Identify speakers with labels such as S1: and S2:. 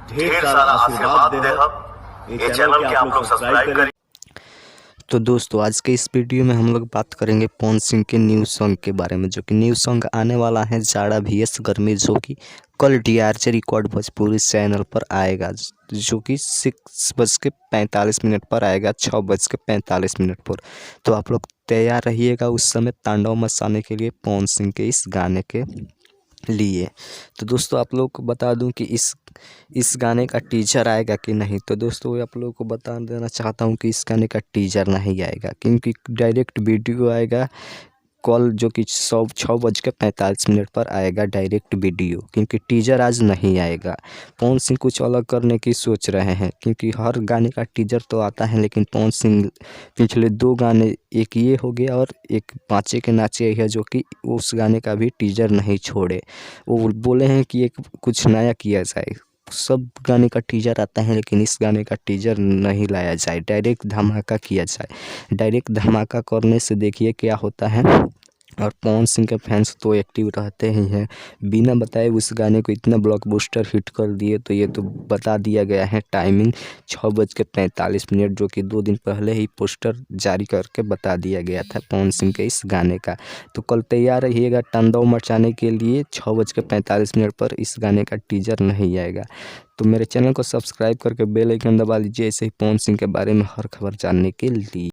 S1: ढेर सारा आशीर्वाद दे हम ये चैनल के आप लोग सब्सक्राइब करें।
S2: तो दोस्तों आज के इस वीडियो में हम लोग बात करेंगे पवन सिंह के न्यू सॉन्ग के बारे में, जो कि न्यू सॉन्ग आने वाला है जाड़ा vs गर्मी, जो कि कल DRJ रिकॉर्ड भोजपुरी चैनल पर आएगा, जो कि 6:45 पर आएगा, 6:45 पर। तो आप लोग तैयार रहिएगा उस समय तांडव मचाने के लिए पवन सिंह के इस गाने के लिए। तो दोस्तों आप लोग को बता दूं कि इस गाने का टीजर आएगा कि नहीं। तो दोस्तों आप लोगों को बता देना चाहता हूं कि इस गाने का टीजर नहीं आएगा, क्योंकि डायरेक्ट वीडियो आएगा कल, जो कि 6:45 पर आएगा डायरेक्ट वीडियो, क्योंकि टीजर आज नहीं आएगा। पवन सिंह कुछ अलग करने की सोच रहे हैं, क्योंकि हर गाने का टीजर तो आता है, लेकिन पवन सिंह पिछले 2 गाने, एक ये हो गया और एक पाँचे के नाचे है, जो कि उस गाने का भी टीजर नहीं छोड़े। वो बोले हैं कि एक कुछ नया किया जाए। सब गाने का टीजर आता है, लेकिन इस गाने का टीजर नहीं लाया जाए, डायरेक्ट धमाका किया जाए। डायरेक्ट धमाका करने से देखिए क्या होता है। और पवन सिंह के फैंस तो एक्टिव रहते ही हैं, बिना बताए उस गाने को इतना ब्लॉकबस्टर हिट कर दिए। तो ये तो बता दिया गया है टाइमिंग 6:45, जो कि 2 दिन पहले ही पोस्टर जारी करके बता दिया गया था पवन सिंह के इस गाने का। तो कल तैयार रहिएगा तांडव मचाने के लिए, 6:45 पर इस गाने का टीजर नहीं आएगा। तो मेरे चैनल को सब्सक्राइब करके बेल आइकन दबा लीजिए, ऐसे ही पवन सिंह के बारे में हर खबर जानने के लिए।